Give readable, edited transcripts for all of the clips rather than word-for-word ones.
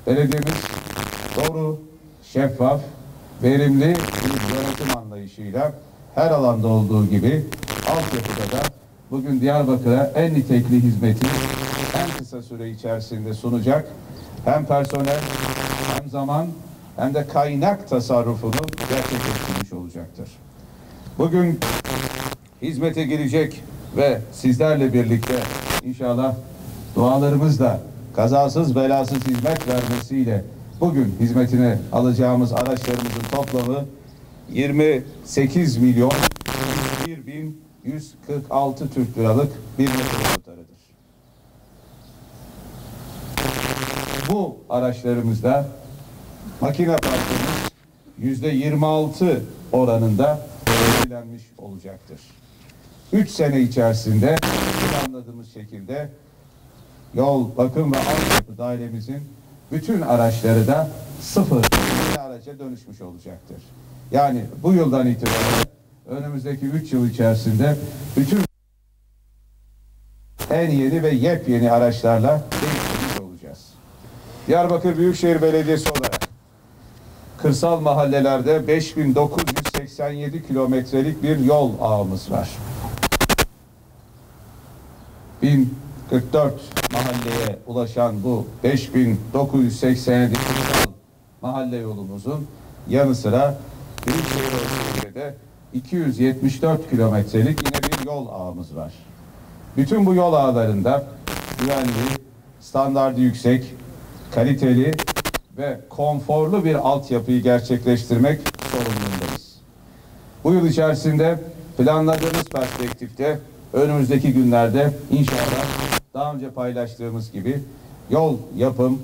belediyemiz doğru, şeffaf, verimli bir yönetim anlayışıyla her alanda olduğu gibi altyapıda da bugün Diyarbakır'a en nitelikli hizmeti en kısa süre içerisinde sunacak, hem personel hem zaman hem de kaynak tasarrufunu gerçekleştirmiş olacaktır. Bugün hizmete girecek ve sizlerle birlikte inşallah dualarımızla kazasız belasız hizmet vermesiyle bugün hizmetine alacağımız araçlarımızın toplamı 28 milyon 1.146 Türk liralık bir metro tutarıdır. Bu araçlarımızda makine parkımız %26 oranında belirlenmiş olacaktır. 3 sene içerisinde planladığımız şekilde yol, bakım ve altyapı dairemizin bütün araçları da sıfır araca dönüşmüş olacaktır. Yani bu yıldan itibaren önümüzdeki 3 yıl içerisinde bütün en yeni ve yepyeni araçlarla değiştirmiş olacağız. Diyarbakır Büyükşehir Belediyesi olarak kırsal mahallelerde 5987 kilometrelik bir yol ağımız var. 1044 mahalleye ulaşan bu 5987 mahalle yolumuzun yanı sıra Büyükşehir ölçeğinde de 274 kilometrelik yine bir yol ağımız var. Bütün bu yol ağlarında güvenli, standardı yüksek, kaliteli ve konforlu bir altyapıyı gerçekleştirmek sorumluluğundayız. Bu yıl içerisinde planladığımız perspektifte önümüzdeki günlerde inşallah daha önce paylaştığımız gibi yol yapım,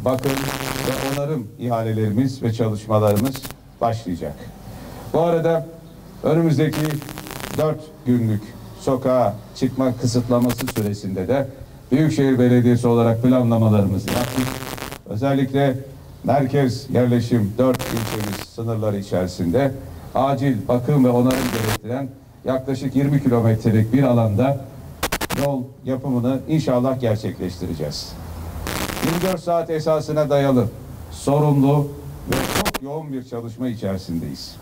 bakım ve onarım ihalelerimiz ve çalışmalarımız başlayacak. Bu arada önümüzdeki 4 günlük sokağa çıkma kısıtlaması süresinde de Büyükşehir Belediyesi olarak planlamalarımızı yaptık. Özellikle merkez yerleşim 4 ilçemiz sınırları içerisinde acil bakım ve onarım gerektiren yaklaşık 20 kilometrelik bir alanda yol yapımını inşallah gerçekleştireceğiz. 24 saat esasına dayalı, sorumlu ve çok yoğun bir çalışma içerisindeyiz.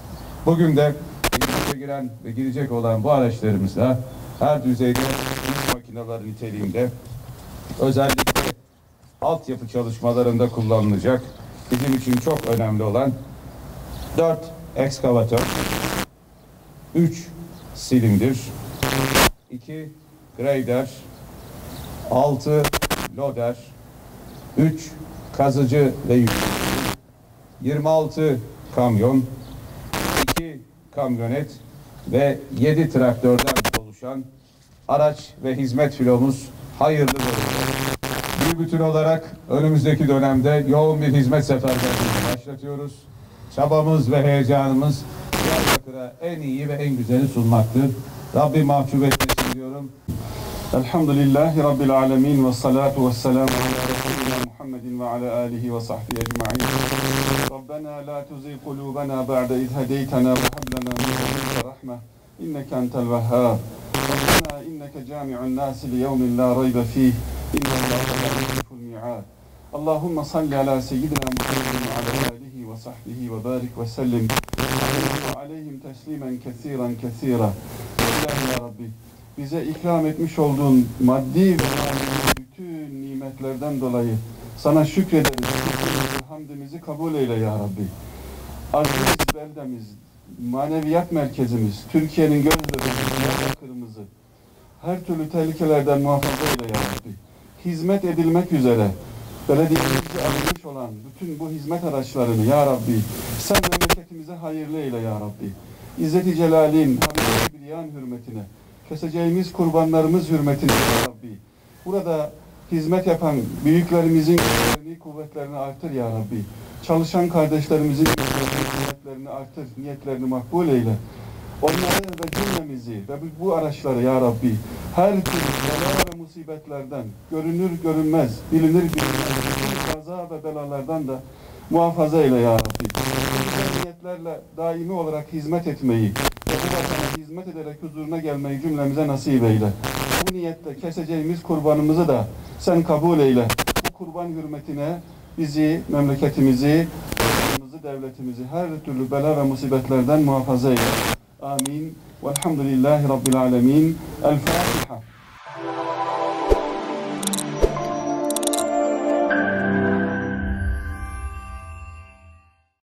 Bugün de hizmete giren ve girecek olan bu araçlarımızla her düzeyde iş makineleri niteliğinde özellikle altyapı çalışmalarında kullanılacak bizim için çok önemli olan 4 ekskavatör, 3 silindir, 2 grader, 6 loder, 3 kazıcı ve yüklü, 26 kamyon, 2 kamyonet ve 7 traktörden oluşan araç ve hizmet filomuz hayırlı olsun. Bir bütün olarak önümüzdeki dönemde yoğun bir hizmet seferberliğini başlatıyoruz. Çabamız ve heyecanımız Diyarbakır'a en iyi ve en güzeli sunmaktır. Rabbim mahcup etmesin diyorum. Elhamdülillahi Rabbil alemin ve salatu ve selamu ala Resulina Muhammedin ve ala alihi ve sahbihi ecma'in. Rabbena la tuzigh kulubana ba'de iz hedeytena ve hab lana min ledunke rahme inneke entel vehhab. Rabbena inneke cami'un nasi li yevmin la raybe fih innallaha la yuhliful mi'ad. Allahumme salli ala seyyidina Muhammedin ve ala alihi ve sahbihi ve barik ve sellim ve aleyhim teslimen kesiren kesira. İlahi ya Rabbi, bize ikram etmiş olduğun maddi ve manevi bütün nimetlerden dolayı sana şükrederiz. Hamdimizi kabul eyle ya Rabbi. Aziz beldemiz, maneviyat merkezimiz, Türkiye'nin göz bebeği, kırmızı. Her türlü tehlikelerden muhafaza eyle ya Rabbi. Hizmet edilmek üzere belediyemizde alınmış olan bütün bu hizmet araçlarını ya Rabbi sen memleketimize hayırlı eyle ya Rabbi. İzzet-i Celal'in Habib-i Kibriyan hürmetine, keseceğimiz kurbanlarımız hürmetine ya Rabbi. Burada hizmet yapan büyüklerimizin kuvvetlerini artır ya Rabbi. Çalışan kardeşlerimizin kuvvetlerini artır, niyetlerini makbul eyle. Onları ve cümlemizi ve bu araçları ya Rabbi her türlü bela ve musibetlerden görünür görünmez, bilinir bilinmez, kaza ve belalardan da muhafaza eyle ya Rabbi. Bu niyetlerle daimi olarak hizmet etmeyi ve bu vatana hizmet ederek huzuruna gelmeyi cümlemize nasip eyle. Bu niyetle keseceğimiz kurbanımızı da sen kabul eyle. Bu kurban hürmetine bizi, memleketimizi, devletimizi her türlü bela ve musibetlerden muhafaza eyle. Amin. Velhamdülillahi Rabbil alemin. El Fatiha.